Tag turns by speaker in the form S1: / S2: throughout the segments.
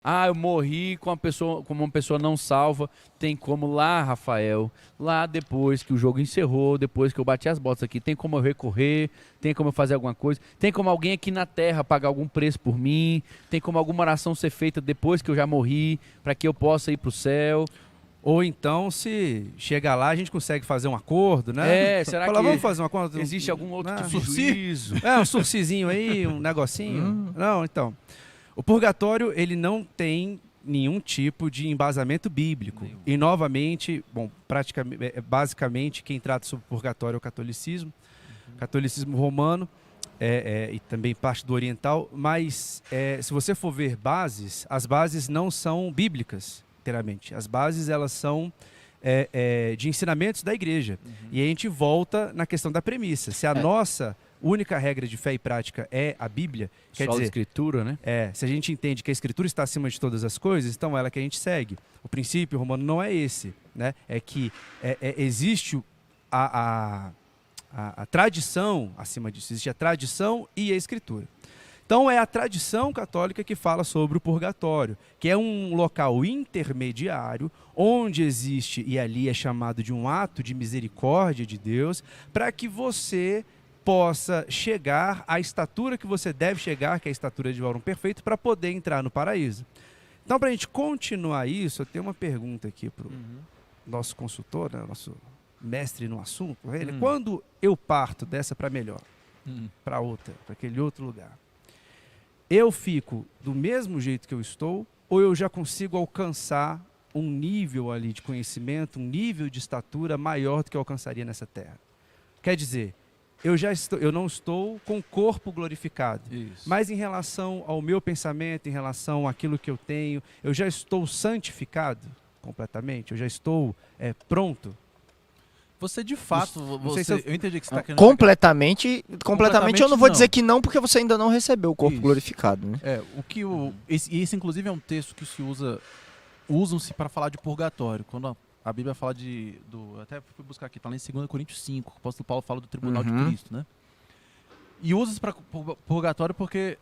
S1: Ah, eu morri com como uma pessoa não salva. Tem como lá, Rafael, lá depois que o jogo encerrou, depois que eu bati as botas aqui, tem como eu recorrer, tem como eu fazer alguma coisa, tem como alguém aqui na terra pagar algum preço por mim, tem como alguma oração ser feita depois que eu já morri, para que eu possa ir para o céu.
S2: Ou então, se chegar lá, a gente consegue fazer um acordo, né?
S1: Será
S2: Falar,
S1: que
S2: vamos fazer um acordo?
S1: existe algum outro
S2: Né?
S1: tipo de juízo?
S2: Um surcizinho aí, um negocinho. Não, então. O purgatório, ele não tem nenhum tipo de embasamento bíblico. E, novamente, basicamente, quem trata sobre o purgatório é o catolicismo. Catolicismo romano e também parte do oriental. Mas, se você for ver bases, as bases não são bíblicas, inteiramente. As bases, elas são de ensinamentos da igreja. E aí a gente volta na questão da premissa. Se a nossa única regra de fé e prática é a Bíblia, quer dizer,
S1: a escritura, né?
S2: se a gente entende que a escritura está acima de todas as coisas, então é ela que a gente segue. O princípio romano não é esse, né? É que existe a tradição acima disso, existe a tradição e a escritura. Então é a tradição católica que fala sobre o purgatório, que é um local intermediário, onde existe, e ali é chamado de um ato de misericórdia de Deus, para que você possa chegar à estatura que você deve chegar, que é a estatura de varão perfeito, para poder entrar no paraíso. Então, para a gente continuar isso, eu tenho uma pergunta aqui para o nosso consultor, né, nosso mestre no assunto. Quando eu parto dessa para melhor, para outra, para aquele outro lugar, eu fico do mesmo jeito que eu estou, ou eu já consigo alcançar um nível ali de conhecimento, um nível de estatura maior do que eu alcançaria nessa terra? Quer dizer, eu não estou com o corpo glorificado. Isso. Mas em relação ao meu pensamento, em relação àquilo que eu tenho, eu já estou santificado completamente? Eu já estou pronto?
S3: Você de fato, eu entendi que você está querendo...
S4: Completamente eu não vou dizer que não, porque você ainda não recebeu o corpo glorificado. Né?
S3: Esse inclusive é um texto que se usam-se para falar de purgatório. Quando a Bíblia fala até fui buscar aqui, está lá em 2 Coríntios 5, o apóstolo Paulo fala do tribunal de Cristo, né? E usa-se para purgatório porque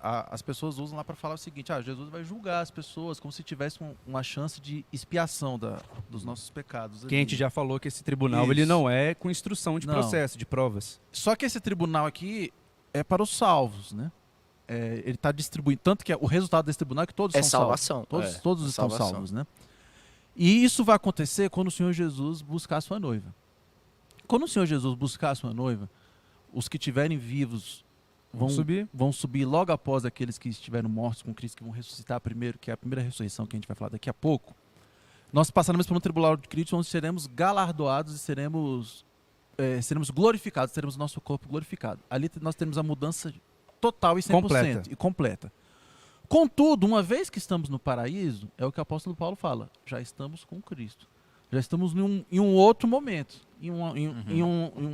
S3: as pessoas usam lá para falar o seguinte: Jesus vai julgar as pessoas como se tivesse uma chance de expiação dos nossos pecados.
S2: Que a gente já falou que esse tribunal ele não é com instrução de processo, de provas.
S3: Só que esse tribunal aqui é para os salvos, né? Ele está distribuindo, tanto que o resultado desse tribunal é que todos são
S4: salvação.
S3: Salvos. Todos estão salvos, né? E isso vai acontecer quando o Senhor Jesus buscar a sua noiva. Quando o Senhor Jesus buscar a sua noiva, os que estiverem vivos vão subir logo após aqueles que estiveram mortos com Cristo, que vão ressuscitar primeiro, que é a primeira ressurreição que a gente vai falar daqui a pouco. Nós passaremos por um tribunal de Cristo onde seremos galardoados e seremos glorificados, teremos o nosso corpo glorificado. Ali nós teremos a mudança total e 100% completa. Contudo, uma vez que estamos no paraíso, é o que o apóstolo Paulo fala, já estamos com Cristo. Já estamos em um outro momento.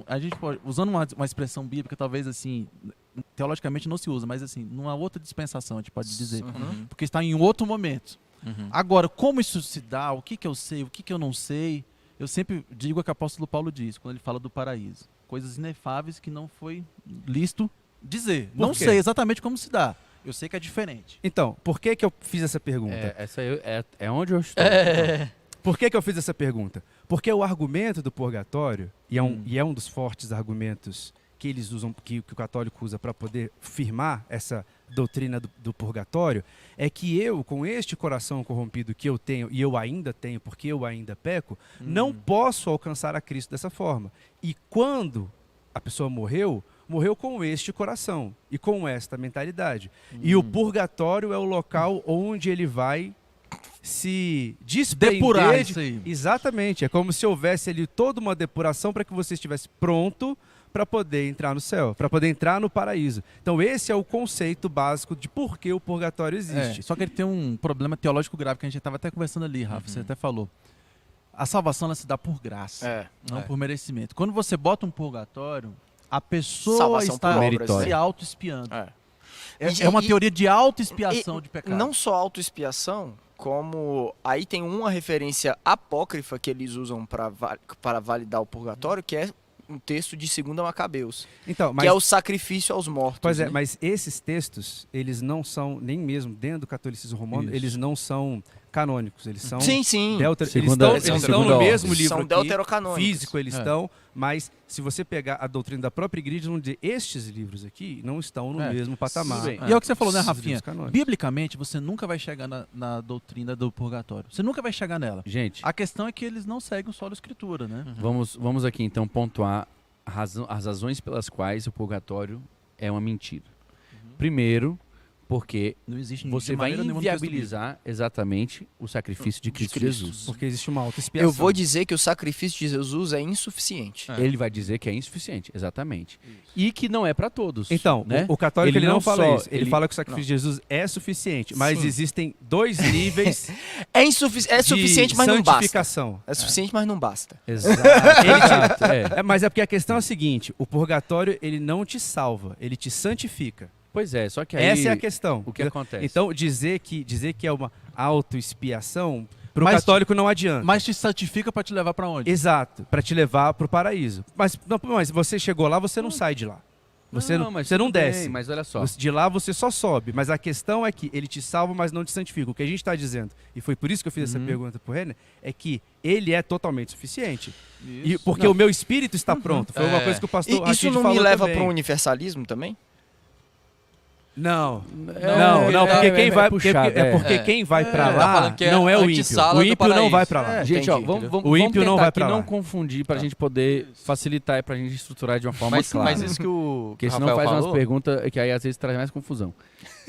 S3: A gente pode, usando uma expressão bíblica, talvez assim, teologicamente não se usa, mas assim, numa outra dispensação, a gente pode dizer. Porque está em um outro momento. Agora, como isso se dá, o que eu sei, o que eu não sei, eu sempre digo o que o apóstolo Paulo diz, quando ele fala do paraíso. Coisas inefáveis que não foi lícito dizer. Não sei exatamente como se dá. Eu sei que é diferente.
S2: Então, por que eu fiz essa pergunta?
S1: Essa é onde eu estou.
S2: Por que eu fiz essa pergunta? Porque o argumento do purgatório, e é um dos fortes argumentos que eles usam, que o católico usa para poder firmar essa doutrina do purgatório, é que eu, com este coração corrompido que eu tenho, e eu ainda tenho, porque eu ainda peco, não posso alcançar a Cristo dessa forma. E quando a pessoa morreu com este coração e com esta mentalidade. E o purgatório é o local onde ele vai se desprender.
S3: Depurar isso aí.
S2: Exatamente. É como se houvesse ali toda uma depuração para que você estivesse pronto para poder entrar no céu, para poder entrar no paraíso. Então esse é o conceito básico de por que o purgatório existe.
S3: Só que ele tem um problema teológico grave que a gente estava até conversando ali, Rafa, você até falou. A salvação ela se dá por graça, não por merecimento. Quando você bota um purgatório, a pessoa está se auto-expiando. É uma teoria de auto-expiação de pecado.
S4: Não só auto-expiação, como aí tem uma referência apócrifa que eles usam para validar o purgatório, que é um texto de 2 Macabeus,
S2: Então,
S4: que é o sacrifício aos mortos.
S2: Pois é,
S4: né?
S2: mas esses textos, eles não são, nem mesmo dentro do catolicismo romano,
S1: Isso.
S2: eles não são canônicos, eles são
S4: Sim.
S2: eles estão no mesmo livro
S4: São
S2: aqui,
S4: deuterocanônicos.
S2: físico eles estão, mas se você pegar a doutrina da própria igreja, eles vão dizer, estes livros aqui não estão no mesmo patamar.
S1: tudo bem.
S3: E é o que você falou, né,
S2: Esses
S3: Rafinha?
S2: livros canônicos.
S3: Biblicamente, você nunca vai chegar na doutrina do purgatório. Você nunca vai chegar nela.
S1: Gente,
S3: A questão é que eles não seguem só a escritura, né?
S1: vamos aqui então pontuar as razões pelas quais o purgatório é uma mentira. Primeiro, porque
S3: Não existe
S1: você
S3: de
S1: vai
S3: maneira nenhuma no texto
S1: inviabilizar exatamente o sacrifício de Cristo Jesus.
S2: Porque existe uma autoexpiação.
S4: Eu vou dizer que o sacrifício de Jesus é insuficiente.
S1: Ele vai dizer que é insuficiente, exatamente. E que não é para todos.
S2: Então,
S1: né?
S2: o católico ele não fala
S1: só-
S2: isso. Ele fala que o sacrifício de Jesus é suficiente, mas
S4: Sim.
S2: existem 2 níveis
S4: É suficiente,
S2: de
S4: mas não basta.
S2: santificação.
S4: É suficiente, mas não basta.
S1: Exato. Exato, é.
S2: Mas é porque a questão é a seguinte, o purgatório ele não te salva, ele te santifica.
S1: Pois é, só que aí
S2: Essa é a questão.
S1: o que acontece?
S2: Então, dizer que é uma autoexpiação, para o
S3: Mas-
S2: católico não adianta.
S3: Mas te santifica para te levar para onde?
S2: Exato, para te levar para o paraíso. Mas você chegou lá, você não sai de lá. Você não,
S1: mas
S2: você não
S1: tudo bem,
S2: desce.
S1: mas olha só.
S2: De lá você só sobe. Mas a questão é que ele te salva, mas não te santifica. O que a gente está dizendo, e foi por isso que eu fiz essa pergunta para o Renner, é que ele é totalmente suficiente. E porque o meu espírito está pronto. Foi uma coisa que o pastor
S4: E isso
S2: Rachid
S4: não
S2: falou
S4: me leva
S2: também.
S4: para um universalismo também?
S2: Não,
S1: É,
S2: porque quem vai,
S1: puxado,
S2: porque quem vai para
S5: Tá
S2: lá
S5: falando que é
S2: não é o ímpio.
S5: antessala
S2: O
S5: do
S2: ímpio não
S5: paraíso.
S2: vai para lá.
S4: É.
S1: Gente, ó,
S4: Entendi,
S1: vamos
S2: O ímpio
S1: tentar
S2: não vai
S1: aqui
S2: pra lá.
S1: não confundir pra gente poder facilitar e pra gente estruturar de uma forma
S5: Mas,
S1: clara.
S5: mas isso que o
S1: Porque senão
S5: Rafael
S1: faz
S5: falou,
S1: umas perguntas que aí às vezes traz mais confusão.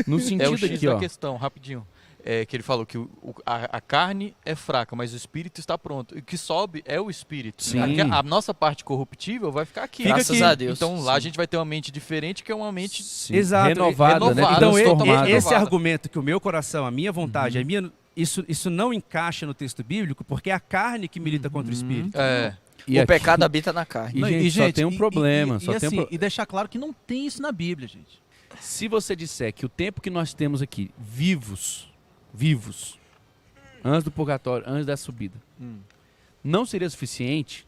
S1: No
S5: é o
S1: sentido
S5: X
S1: aqui,
S5: da
S1: ó.
S5: questão, rapidinho. É que ele falou que a carne é fraca, mas o espírito está pronto. E o que sobe é o espírito.
S1: Sim.
S5: A nossa parte corruptível vai ficar aqui.
S2: Fica
S4: Graças
S2: aqui.
S4: a Deus.
S5: Então lá a gente vai ter uma mente diferente, que é uma mente...
S1: Sim,
S2: Exato.
S1: renovada, né?
S5: renovada,
S2: Então,
S1: transformada.
S2: esse
S5: renovada.
S2: argumento que o meu coração, a minha vontade, isso não encaixa no texto bíblico, porque é a carne que milita contra o espírito.
S5: É,
S1: E
S4: o
S1: aqui-
S4: pecado habita na carne.
S1: E,
S3: Não,
S1: gente, só tem um problema. Só tem um
S3: assim, e deixar claro que não tem isso na Bíblia, gente.
S1: Se você disser que o tempo que nós temos aqui, vivos, antes do purgatório, antes da subida, não seria suficiente,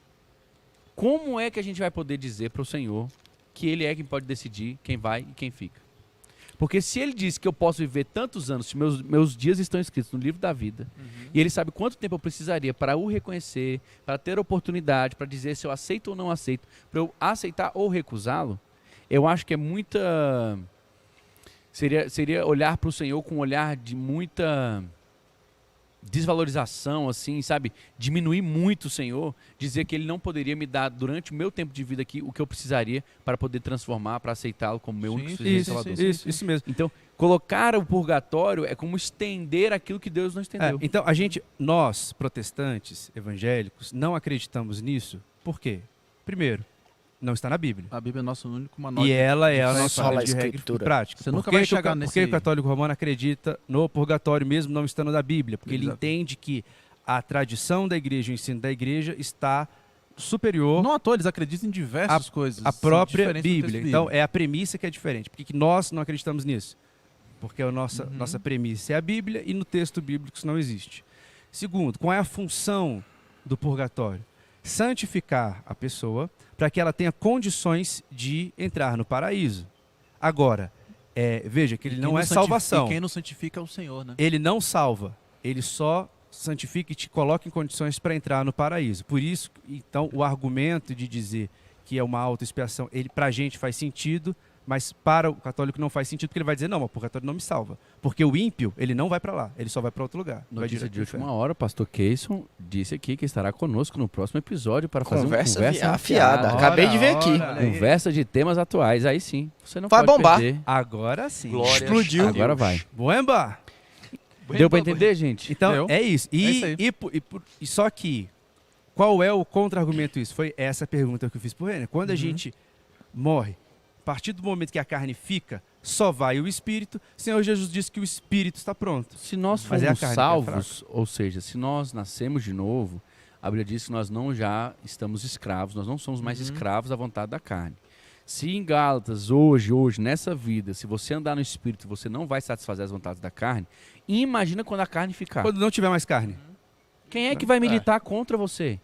S1: como é que a gente vai poder dizer para o Senhor que Ele é quem pode decidir quem vai e quem fica? Porque se Ele diz que eu posso viver tantos anos, se meus dias estão escritos no livro da vida, e Ele sabe quanto tempo eu precisaria para o reconhecer, para ter oportunidade, para dizer se eu aceito ou não aceito, para eu aceitar ou recusá-lo, eu acho que é muita... Seria olhar para o Senhor com um olhar de muita desvalorização, assim, sabe? Diminuir muito o Senhor, dizer que Ele não poderia me dar, durante o meu tempo de vida aqui, o que eu precisaria para poder transformar, para aceitá-lo como meu único sujeito
S2: Isso,
S1: salvador.
S2: isso mesmo.
S1: Então, colocar o purgatório é como estender aquilo que Deus não estendeu.
S2: Então, nós, protestantes, evangélicos, não acreditamos nisso. Por quê? Primeiro, não está na Bíblia.
S3: A Bíblia é nosso único manual.
S2: E ela é a
S3: Só
S2: nossa
S4: fala
S2: regra de
S4: a
S2: regra
S4: escritura.
S2: e prática.
S3: Você nunca
S2: Por que
S3: vai
S2: que
S3: chegar
S2: Por
S3: nesse-
S2: que o católico romano acredita no purgatório mesmo não estando na Bíblia? Porque ele
S3: Exato.
S2: entende que a tradição da igreja, o ensino da igreja está superior
S3: Não à toa, eles acreditam em diversas coisas.
S2: à
S3: são
S2: própria
S3: diferentes do
S2: Bíblia.
S3: texto
S2: Então,
S3: bíblico.
S2: é a premissa que é diferente. Por que que nós não acreditamos nisso? Porque a nossa premissa é a Bíblia e no texto bíblico isso não existe. Segundo, qual é a função do purgatório? Santificar a pessoa para que ela tenha condições de entrar no paraíso. Agora, veja que ele
S3: E
S2: não
S3: quem
S2: é
S3: nos
S2: salvação.
S3: E quem nos santifica é o Senhor, né?
S2: Ele não salva, ele só santifica e te coloca em condições para entrar no paraíso. Por isso, então, o argumento de dizer que é uma autoexpiação, ele pra gente faz sentido, mas para o católico não faz sentido, porque ele vai dizer, não, mas o purgatório não me salva. Porque o ímpio, ele não vai para lá, ele só vai para outro lugar. Vai
S1: Notícia
S2: direto
S1: de
S2: pro
S1: última
S2: inferno.
S1: hora, o pastor Keyson disse aqui que estará conosco no próximo episódio para fazer
S4: Conversa
S1: uma conversa
S4: afiada. Acabei de ver aqui.
S2: Olha aí.
S1: Conversa de temas atuais, aí sim. Você não
S4: Vai
S1: pode
S4: bombar.
S1: perder.
S2: Agora sim.
S5: glória
S4: Explodiu.
S5: a Deus.
S1: Agora vai.
S2: Boemba!
S1: Deu pra entender, gente?
S2: Então,
S3: Deu.
S2: é isso.
S3: É isso aí.
S2: E só que, qual é o contra-argumento isso? Foi essa pergunta que eu fiz pro Renner. Quando a gente morre, a partir do momento que a carne fica, só vai o espírito. O Senhor Jesus disse que o espírito está pronto.
S1: Se nós
S2: Mas é a
S1: formos
S2: carne que é
S1: salvos, ou seja, se nós nascemos de novo, a Bíblia diz que nós não já estamos escravos, nós não somos mais escravos da vontade da carne. Se em Gálatas, hoje, nessa vida, se você andar no espírito, você não vai satisfazer as vontades da carne, imagina quando a carne ficar.
S2: Quando não tiver mais carne.
S1: Quem é que vai militar contra você?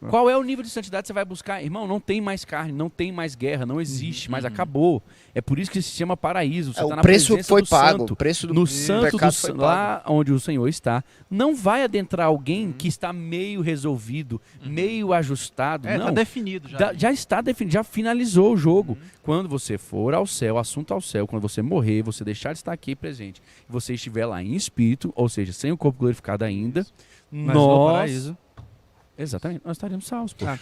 S1: Qual é o nível de santidade que você vai buscar? Irmão, não tem mais carne, não tem mais guerra, não existe mais, acabou. É por isso que se chama paraíso. Você tá
S4: o
S1: na
S4: preço
S1: presença
S4: foi
S1: do
S4: pago.
S1: santo.
S4: O preço do
S1: No santo
S4: pecado
S1: do
S4: foi pago.
S1: lá onde o Senhor está, não vai adentrar alguém que está meio resolvido, meio ajustado.
S3: Tá
S1: não,
S3: definido já.
S1: já está definido, já finalizou o jogo. Quando você for ao céu, assunto ao céu, quando você morrer, você deixar de estar aqui presente, e você estiver lá em espírito, ou seja, sem o corpo glorificado ainda,
S2: Mas no paraíso.
S1: Exatamente, nós estaremos salvos. Pô.
S2: Ah.